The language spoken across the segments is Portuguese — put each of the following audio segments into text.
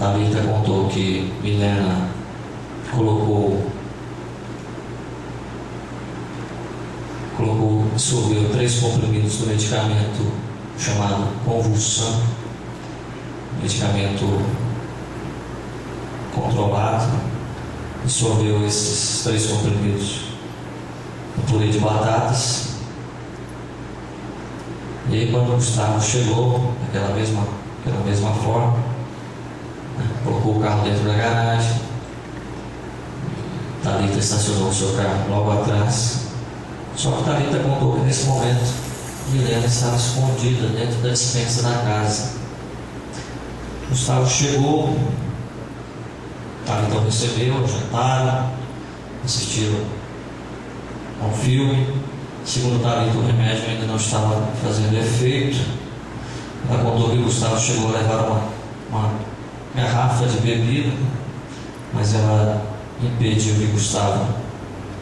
Thalita contou que Milena dissolveu 3 comprimidos do medicamento chamado convulsão, medicamento controlado, dissolveu esses 3 comprimidos no purê de batatas. E aí, quando o Gustavo chegou, daquela mesma forma, colocou o carro dentro da garagem, Thalita estacionou o seu carro logo atrás. Só que Thalita contou que nesse momento Milena estava escondida dentro da despensa da casa. Gustavo chegou, Thalita o recebeu, jantaram, assistiram a um filme. Segundo Thalita, o remédio ainda não estava fazendo efeito. Ela contou que Gustavo chegou a levar uma garrafa de bebida, mas ela impediu que Gustavo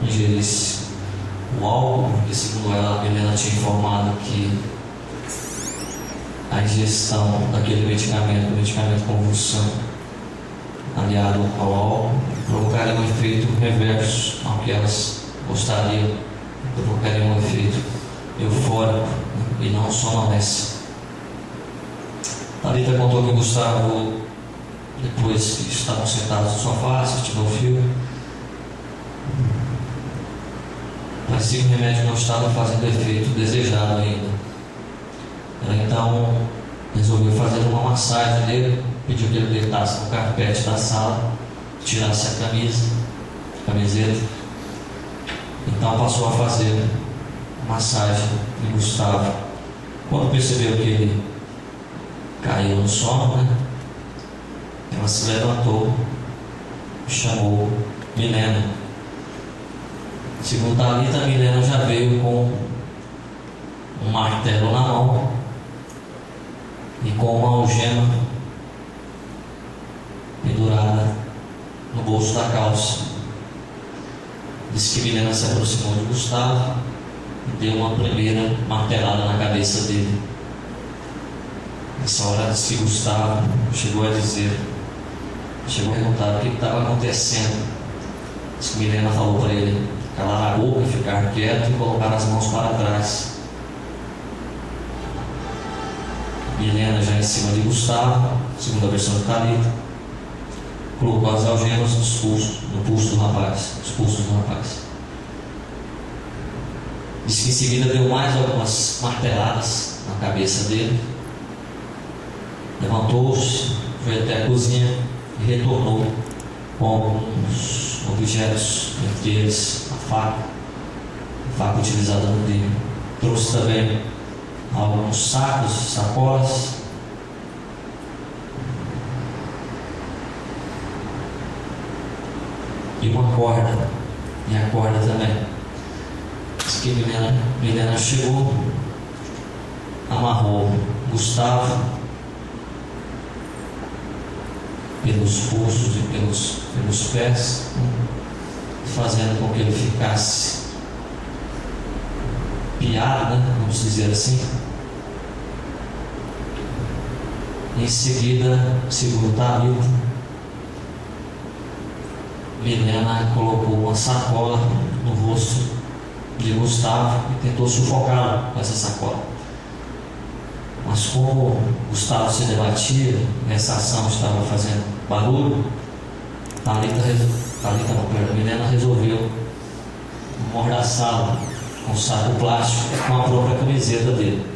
ingerisse o álcool, porque segundo ela, a Milena tinha informado que a ingestão daquele medicamento convulsão, aliado ao álcool, provocaria um efeito reverso ao que elas gostariam, provocaria um efeito eufórico e não sonolência. Thalita contou que Gustavo, depois que estavam sentados no sofá, assistindo ao filme, parecia que o remédio não estava fazendo o efeito desejado ainda. Ela então resolveu fazer uma massagem nele, pediu que ele deitasse no carpete da sala, tirasse a camiseta. Então passou a fazer massagem em Gustavo. Quando percebeu que ele caiu no sono, ela se levantou e chamou Milena. Segundo Thalita, Milena já veio com um martelo na mão e com uma algema pendurada no bolso da calça. Disse que Milena se aproximou de Gustavo e deu uma primeira martelada na cabeça dele. Nessa hora, disse que Gustavo chegou a perguntar o que estava acontecendo. Disse que Milena falou para ele calar a boca, ficar quieto e colocar as mãos para trás. Milena, já em cima de Gustavo, segundo a versão de Thalita, colocou as algemas no pulso do rapaz. Diz que em seguida deu mais algumas marteladas na cabeça dele. Levantou-se, foi até a cozinha e retornou com alguns objetos, entre eles a faca utilizada no crime. Trouxe também alguns sacos, sacolas, e uma corda, e a corda também. Diz que Milena chegou, amarrou Gustavo pelos pulsos e pelos pés, fazendo com que ele ficasse piado, vamos dizer assim. Em seguida, segundo Thalita, Milena colocou uma sacola no rosto de Gustavo e tentou sufocá-lo com essa sacola. Mas como Gustavo se debatia, essa ação estava fazendo barulho, Milena resolveu amordaçá-lo com um saco plástico com a própria camiseta dele.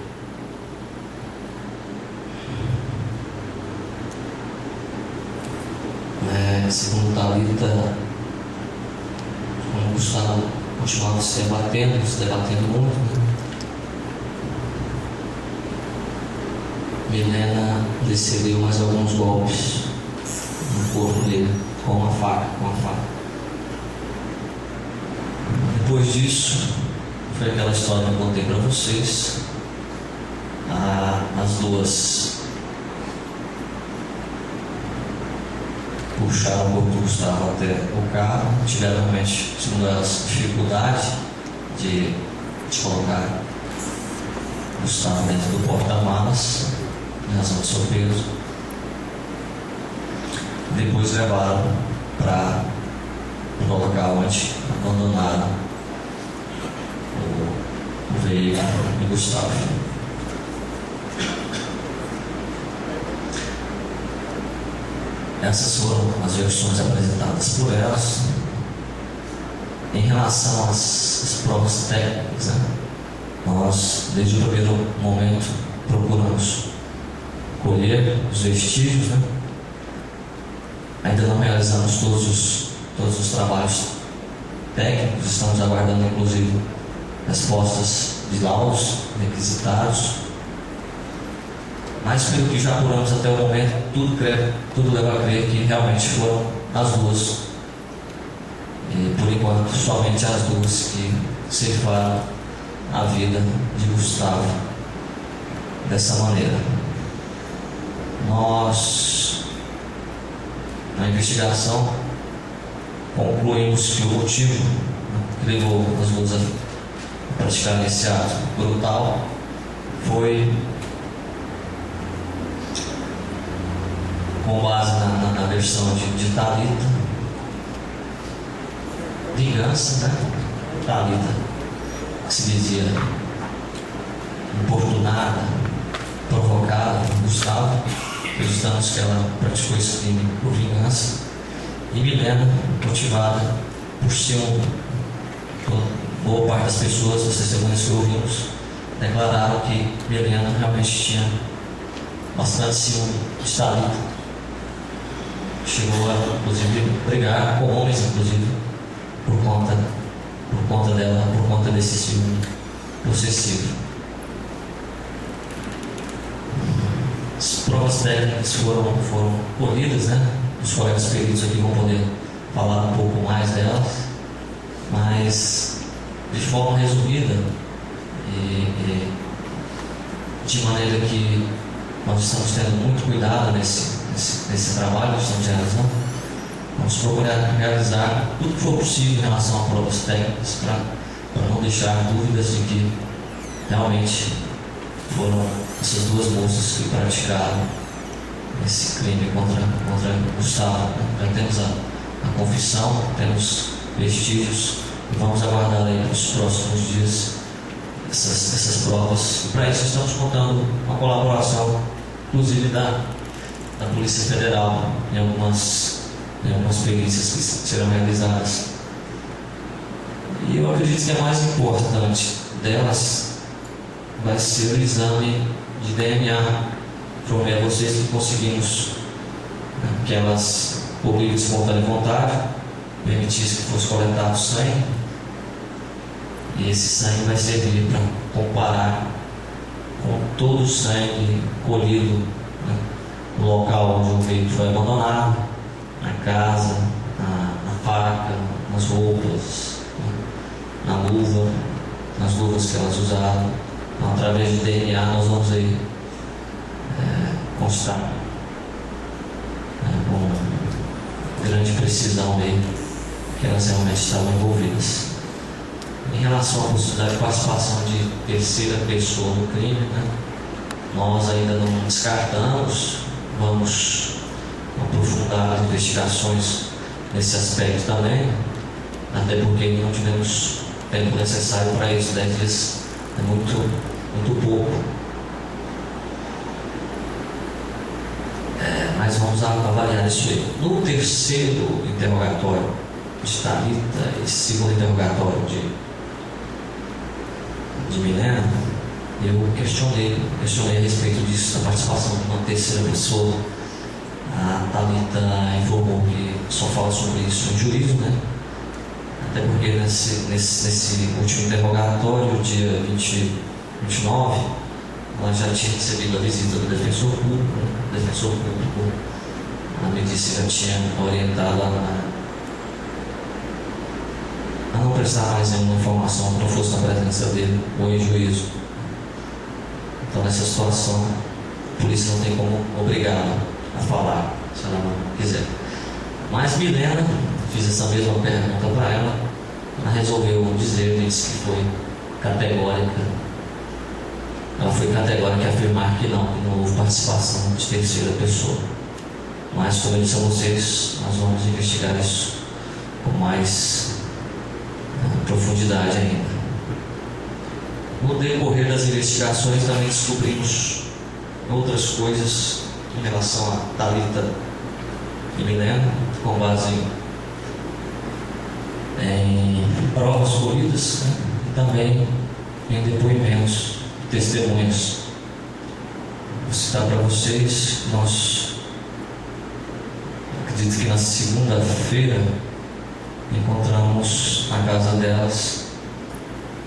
Segundo Thalita, como Gustavo continuava se debatendo muito, Milena desceu mais alguns golpes no corpo dele com uma faca. Depois disso, foi aquela história que eu contei para vocês. As duas puxaram o corpo do Gustavo até o carro, tiveram realmente, segundo elas, dificuldade de colocar Gustavo dentro do porta-malas, em razão do seu peso. Depois levaram para o local onde abandonaram o veículo de Gustavo. Essas foram as versões apresentadas por elas. Em relação às provas técnicas, né? Nós, desde o primeiro momento, procuramos colher os vestígios, né? Ainda não realizamos todos os trabalhos técnicos, estamos aguardando inclusive respostas de laudos requisitados, mas pelo que já apuramos até o momento, tudo leva a crer que realmente foram as duas. E por enquanto, somente as duas que ceifaram a vida de Gustavo dessa maneira. Nós, na investigação, concluímos que o motivo que levou as duas a praticar esse ato brutal foi, com base na versão de Thalita, vingança, né? Thalita, que se dizia importunada, provocada por Gustavo. Acreditamos que ela praticou esse crime por vingança. E Milena, motivada por ciúme. Boa parte das pessoas, das testemunhas que ouvimos, declararam que Milena realmente tinha bastante ciúme de Thalita. Chegou a, inclusive, brigar com homens, inclusive, por conta dela, por conta desse ciúme possessivo. As provas técnicas foram colhidas, né? Os colegas peritos aqui vão poder falar um pouco mais delas, mas de forma resumida e de maneira que nós estamos tendo muito cuidado nesse trabalho que estamos realizando. Vamos procurar realizar tudo que for possível em relação a provas técnicas para não deixar dúvidas de que realmente foram essas duas moças que praticaram esse crime contra Gustavo. Já temos a confissão, temos vestígios e vamos aguardar aí nos próximos dias essas provas. E para isso estamos contando com a colaboração, inclusive da Polícia Federal em algumas perícias que serão realizadas. E eu acredito que a mais importante delas vai ser o exame de DNA. Informei a vocês que conseguimos que elas, por livre e espontânea vontade, permitisse que fosse coletado sangue. E esse sangue vai servir para comparar com todo o sangue colhido, né, no local onde o veículo foi abandonado, na casa, na faca, nas roupas, né, na luva, nas luvas que elas usaram. Então, através de DNA nós vamos aí constar com grande precisão aí que elas realmente estavam envolvidas. Em relação à possibilidade de participação de terceira pessoa no crime, né, nós ainda não descartamos, vamos aprofundar as investigações nesse aspecto também, até porque não tivemos tempo necessário para isso. 10 dias é muito pouco. Mas vamos avaliar isso aí. No terceiro interrogatório de Thalita e segundo interrogatório de Milena, eu questionei a respeito disso, da participação de uma terceira pessoa. A Thalita informou que só fala sobre isso em juízo, né? Até porque nesse último interrogatório, dia 29, ela já tinha recebido a visita do defensor público, né? O defensor público, a medicina tinha orientado a não prestar mais nenhuma informação que não fosse na presença dele ou em juízo. Então, nessa situação, a polícia não tem como obrigá-la a falar, se ela não quiser. Mas Milena, fiz essa mesma pergunta para ela, ela resolveu dizer, disse que foi categórica. Ela foi categórica em afirmar que não houve participação de terceira pessoa. Mas, como eu disse a vocês, nós vamos investigar isso com mais profundidade ainda. No decorrer das investigações também descobrimos outras coisas em relação a Thalita e Milena, com base em provas colhidas, né? E também em depoimentos, testemunhos. Vou citar para vocês, nós acredito que na segunda-feira encontramos na casa delas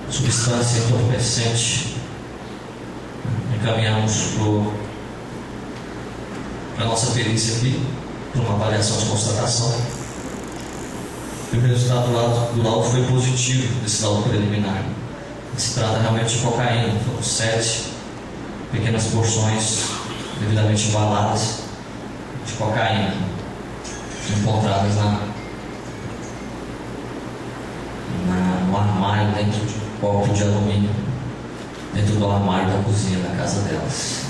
substância entorpecente. Encaminhamos para a nossa perícia aqui, para uma avaliação de constatação. E o resultado do laudo foi positivo, desse laudo preliminar. Se trata realmente de cocaína, foram 7 pequenas porções devidamente embaladas de cocaína encontradas no armário, dentro de um copo de alumínio, dentro do armário da cozinha da casa delas.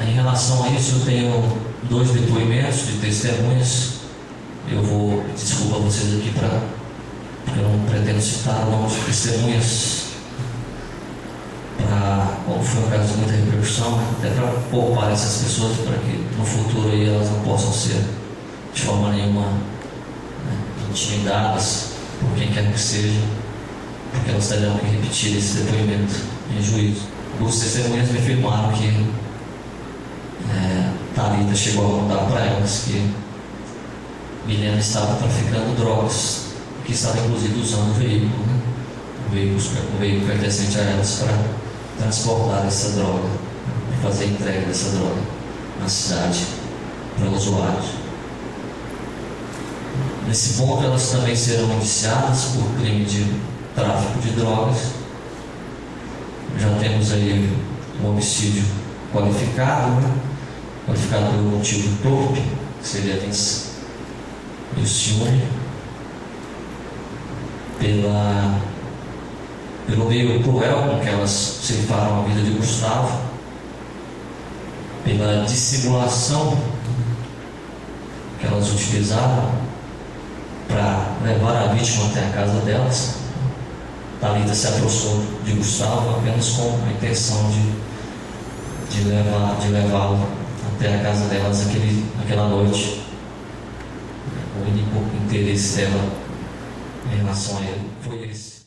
Em relação a isso, eu tenho 2 depoimentos de testemunhas. Eu vou pedir desculpa a vocês aqui, porque eu não pretendo citar o nome de testemunhas, como foi um caso de muita repercussão, até para poupar essas pessoas, para que no futuro aí elas não possam ser de forma nenhuma intimidadas por quem quer que seja, porque elas terão que repetir esse depoimento em juízo. 2 testemunhas me afirmaram que Thalita chegou a contar para elas que Milena estava traficando drogas, que estava inclusive usando o veículo, né? O veículo pertencente a elas para transportar essa droga, para fazer a entrega dessa droga na cidade para usuários. Nesse ponto, elas também serão indiciadas por crime de tráfico de drogas. Já temos aí um homicídio qualificado, né? Qualificado pelo motivo torpe, que seria a vingança e o ciúme, pelo meio cruel com que elas ceifaram a vida de Gustavo, pela dissimulação que elas utilizaram para levar a vítima até a casa delas. Thalita se aproximou de Gustavo apenas com a intenção de levá-lo até a casa delas naquela noite. O único interesse dela em relação a ele foi esse.